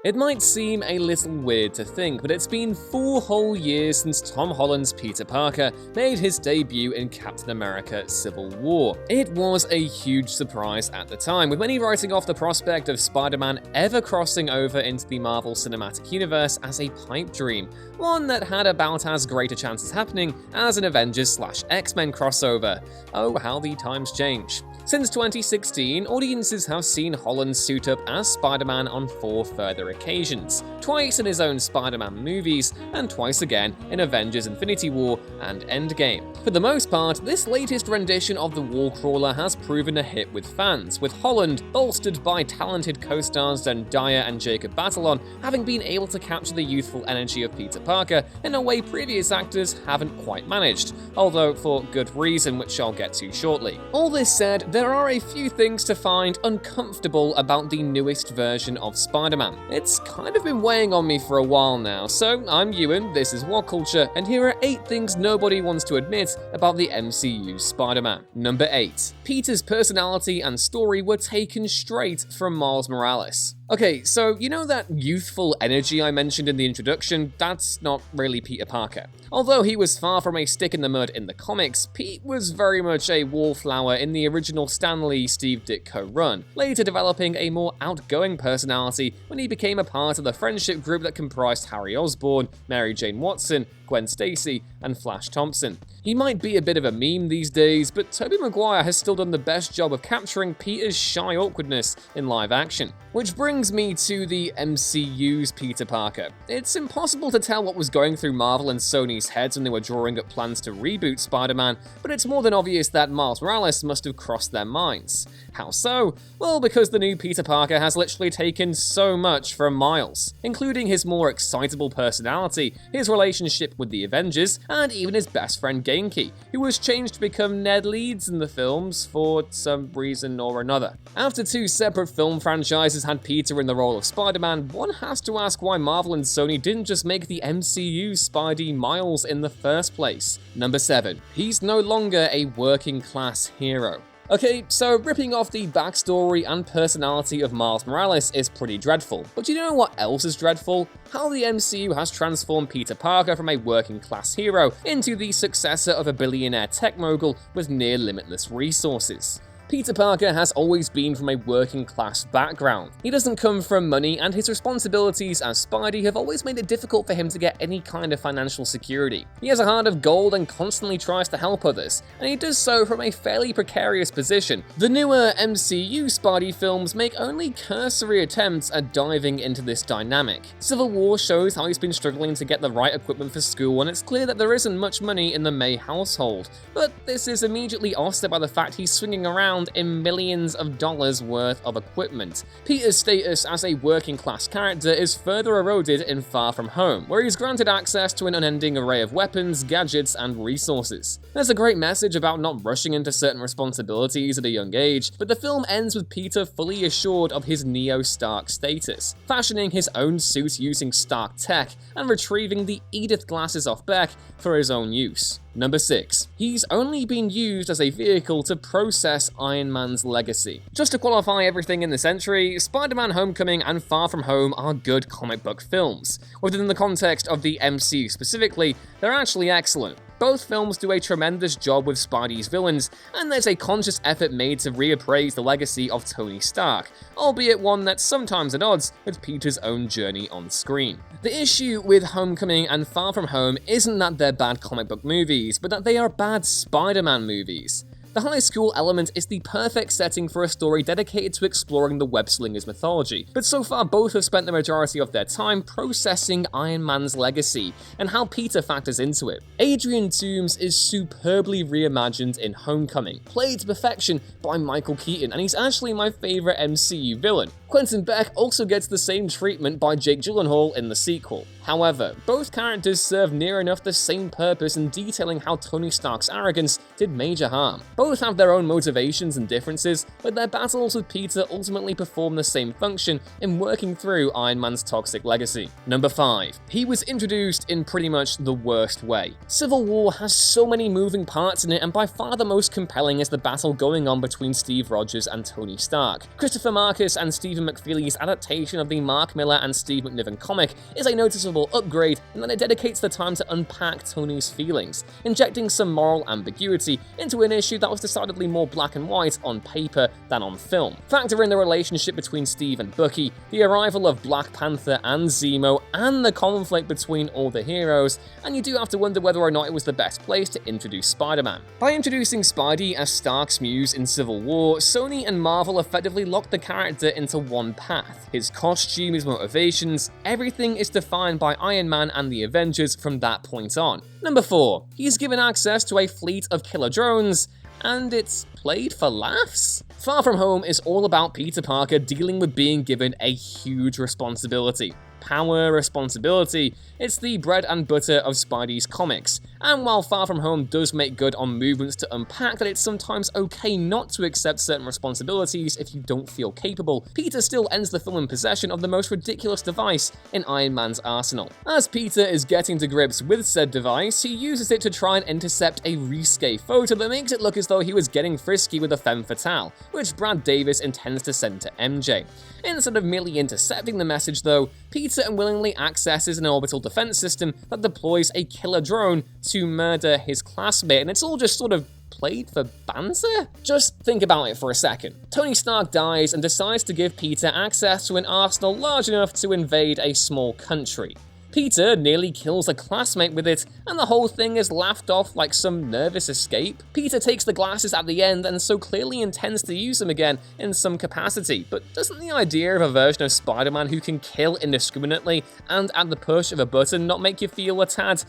It might seem a little weird to think, but it's been 4 whole years since Tom Holland's Peter Parker made his debut in Captain America: Civil War. It was a huge surprise at the time, with many writing off the prospect of Spider-Man ever crossing over into the Marvel Cinematic Universe as a pipe dream, one that had about as great a chance of happening as an Avengers/X-Men crossover. Oh, how the times change. Since 2016, audiences have seen Holland suit up as Spider-Man on 4 further occasions, twice in his own Spider-Man movies, and twice again in Avengers: Infinity War and Endgame. For the most part, this latest rendition of the Wallcrawler has proven a hit with fans, with Holland, bolstered by talented co-stars Zendaya and Jacob Batalon, having been able to capture the youthful energy of Peter Parker in a way previous actors haven't quite managed, although for good reason, which I'll get to shortly. All this said, there are a few things to find uncomfortable about the newest version of Spider-Man. It's kind of been weighing on me for a while now, so I'm Ewan, this is What Culture, and here are 8 things nobody wants to admit about the MCU's Spider-Man. Number 8. Peter's personality and story were taken straight from Miles Morales. Okay, so you know that youthful energy I mentioned in the introduction? That's not really Peter Parker. Although he was far from a stick in the mud in the comics, Pete was very much a wallflower in the original Stan Lee Steve Ditko run, later developing a more outgoing personality when he became a part of the friendship group that comprised Harry Osborn, Mary Jane Watson, Gwen Stacy, and Flash Thompson. He might be a bit of a meme these days, but Tobey Maguire has still done the best job of capturing Peter's shy awkwardness in live action. Which brings me to the MCU's Peter Parker. It's impossible to tell what was going through Marvel and Sony's heads when they were drawing up plans to reboot Spider-Man, but it's more than obvious that Miles Morales must have crossed their minds. How so? Well, because the new Peter Parker has literally taken so much from Miles, including his more excitable personality, his relationship with the Avengers, and even his best friend Genki, who was changed to become Ned Leeds in the films for some reason or another. After 2 separate film franchises had Peter in the role of Spider-Man, one has to ask why Marvel and Sony didn't just make the MCU Spidey Miles in the first place. Number 7. He's no longer a working class hero. Okay, so ripping off the backstory and personality of Miles Morales is pretty dreadful, but do you know what else is dreadful? How the MCU has transformed Peter Parker from a working class hero into the successor of a billionaire tech mogul with near limitless resources. Peter Parker has always been from a working class background. He doesn't come from money, and his responsibilities as Spidey have always made it difficult for him to get any kind of financial security. He has a heart of gold and constantly tries to help others, and he does so from a fairly precarious position. The newer MCU Spidey films make only cursory attempts at diving into this dynamic. Civil War shows how he's been struggling to get the right equipment for school, and it's clear that there isn't much money in the May household. But this is immediately offset by the fact he's swinging around in millions of dollars worth of equipment. Peter's status as a working class character is further eroded in Far From Home, where he's granted access to an unending array of weapons, gadgets, and resources. There's a great message about not rushing into certain responsibilities at a young age, but the film ends with Peter fully assured of his Neo-Stark status, fashioning his own suit using Stark tech, and retrieving the Edith glasses off Beck for his own use. Number 6. He's only been used as a vehicle to process Iron Man's legacy. Just to qualify everything in this entry, Spider-Man: Homecoming and Far From Home are good comic book films. Within the context of the MCU specifically, they're actually excellent. Both films do a tremendous job with Spidey's villains, and there's a conscious effort made to reappraise the legacy of Tony Stark, albeit one that's sometimes at odds with Peter's own journey on screen. The issue with Homecoming and Far From Home isn't that they're bad comic book movies, but that they are bad Spider-Man movies. The high school element is the perfect setting for a story dedicated to exploring the web-slinger's mythology, but so far both have spent the majority of their time processing Iron Man's legacy and how Peter factors into it. Adrian Toomes is superbly reimagined in Homecoming, played to perfection by Michael Keaton, and he's actually my favourite MCU villain. Quentin Beck also gets the same treatment by Jake Gyllenhaal in the sequel. However, both characters serve near enough the same purpose in detailing how Tony Stark's arrogance did major harm. Both have their own motivations and differences, but their battles with Peter ultimately perform the same function in working through Iron Man's toxic legacy. Number 5. He was introduced in pretty much the worst way. Civil War has so many moving parts in it, and by far the most compelling is the battle going on between Steve Rogers and Tony Stark. Christopher Marcus and Stephen McFeely's adaptation of the Mark Millar and Steve McNiven comic is a noticeable upgrade in that it dedicates the time to unpack Tony's feelings, injecting some moral ambiguity into an issue that was decidedly more black and white on paper than on film. Factor in the relationship between Steve and Bucky, the arrival of Black Panther and Zemo, and the conflict between all the heroes, and you do have to wonder whether or not it was the best place to introduce Spider-Man. By introducing Spidey as Stark's muse in Civil War, Sony and Marvel effectively locked the character into one path. His costume, his motivations, everything is defined by Iron Man and the Avengers from that point on. Number 4. He's given access to a fleet of killer drones, and it's played for laughs? Far From Home is all about Peter Parker dealing with being given a huge responsibility. Power, responsibility, it's the bread and butter of Spidey's comics. And while Far From Home does make good on movements to unpack that it's sometimes okay not to accept certain responsibilities if you don't feel capable, Peter still ends the film in possession of the most ridiculous device in Iron Man's arsenal. As Peter is getting to grips with said device, he uses it to try and intercept a risque photo that makes it look as though he was getting frisky with a femme fatale, which Brad Davis intends to send to MJ. Instead of merely intercepting the message though, Peter unwillingly accesses an orbital defense system that deploys a killer drone to murder his classmate, and it's all just sort of played for banter? Just think about it for a second. Tony Stark dies and decides to give Peter access to an arsenal large enough to invade a small country. Peter nearly kills a classmate with it, and the whole thing is laughed off like some nervous escape. Peter takes the glasses at the end and so clearly intends to use them again in some capacity, but doesn't the idea of a version of Spider-Man who can kill indiscriminately and at the push of a button not make you feel a tad,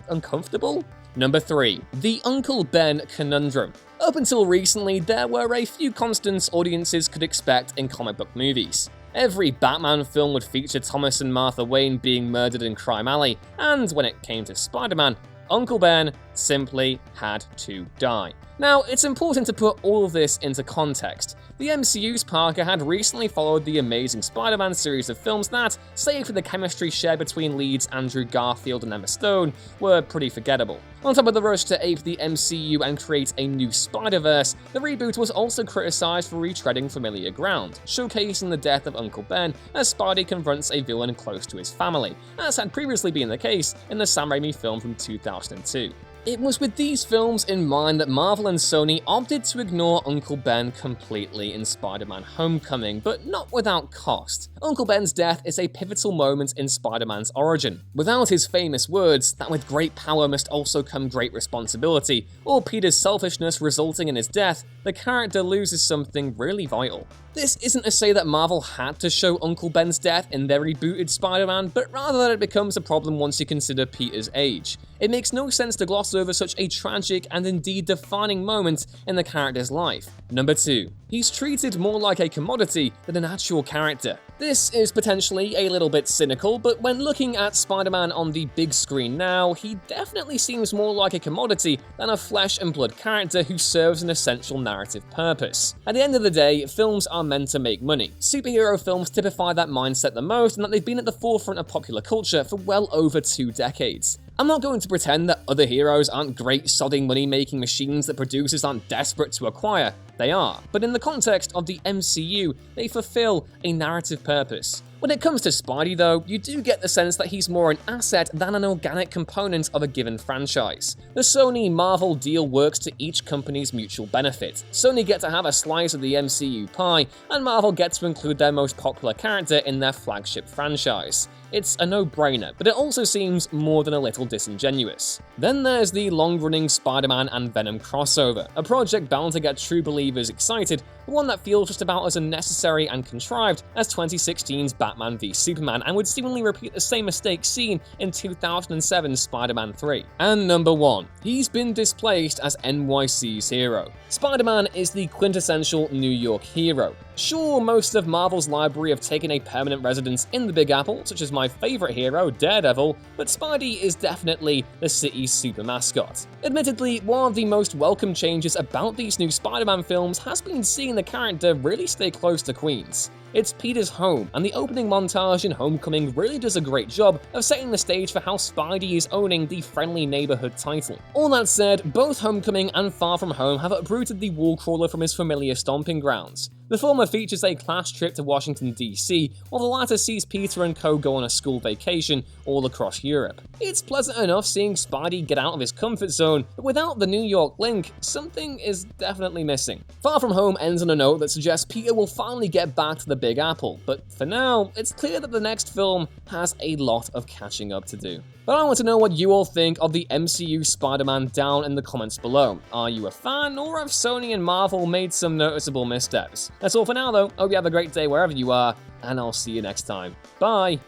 uncomfortable? Number 3. The Uncle Ben Conundrum. Up until recently, there were a few constants audiences could expect in comic book movies. Every Batman film would feature Thomas and Martha Wayne being murdered in Crime Alley, and when it came to Spider-Man, Uncle Ben simply had to die. Now, it's important to put all of this into context. The MCU's Parker had recently followed the Amazing Spider-Man series of films that, save for the chemistry shared between leads Andrew Garfield and Emma Stone, were pretty forgettable. On top of the rush to ape the MCU and create a new Spider-Verse, the reboot was also criticized for retreading familiar ground, showcasing the death of Uncle Ben as Spidey confronts a villain close to his family, as had previously been the case in the Sam Raimi film from 2002. It was with these films in mind that Marvel and Sony opted to ignore Uncle Ben completely in Spider-Man Homecoming, but not without cost. Uncle Ben's death is a pivotal moment in Spider-Man's origin. Without his famous words that with great power must also come great responsibility, or Peter's selfishness resulting in his death, the character loses something really vital. This isn't to say that Marvel had to show Uncle Ben's death in their rebooted Spider-Man, but rather that it becomes a problem once you consider Peter's age. It makes no sense to gloss over such a tragic and indeed defining moment in the character's life. Number 2. He's treated more like a commodity than an actual character. This is potentially a little bit cynical, but when looking at Spider-Man on the big screen now, he definitely seems more like a commodity than a flesh and blood character who serves an essential narrative purpose. At the end of the day, films are meant to make money. Superhero films typify that mindset the most, and that they've been at the forefront of popular culture for well over 2 decades. I'm not going to pretend that other heroes aren't great sodding money-making machines that producers aren't desperate to acquire. They are. But in the context of the MCU, they fulfill a narrative purpose. When it comes to Spidey though, you do get the sense that he's more an asset than an organic component of a given franchise. The Sony-Marvel deal works to each company's mutual benefit. Sony get to have a slice of the MCU pie, and Marvel gets to include their most popular character in their flagship franchise. It's a no-brainer, but it also seems more than a little disingenuous. Then there's the long-running Spider-Man and Venom crossover, a project bound to get true believers excited, but one that feels just about as unnecessary and contrived as 2016's Batman v Superman, and would seemingly repeat the same mistakes seen in 2007's Spider-Man 3. And number 1. He's been displaced as NYC'S hero. Spider-Man is the quintessential New York hero. Sure, most of Marvel's library have taken a permanent residence in the Big Apple, such as my favorite hero, Daredevil, but Spidey is definitely the city's super mascot. Admittedly, one of the most welcome changes about these new Spider-Man films has been seeing the character really stay close to Queens. It's Peter's home, and the opening montage in Homecoming really does a great job of setting the stage for how Spidey is owning the friendly neighborhood title. All that said, both Homecoming and Far From Home have uprooted the Wallcrawler from his familiar stomping grounds. The former features a class trip to Washington, D.C., while the latter sees Peter and co go on a school vacation all across Europe. It's pleasant enough seeing Spidey get out of his comfort zone, but without the New York link, something is definitely missing. Far From Home ends on a note that suggests Peter will finally get back to the Big Apple, but for now, it's clear that the next film has a lot of catching up to do. But I want to know what you all think of the MCU Spider-Man down in the comments below. Are you a fan, or have Sony and Marvel made some noticeable missteps? That's all for now though, hope you have a great day wherever you are, and I'll see you next time. Bye!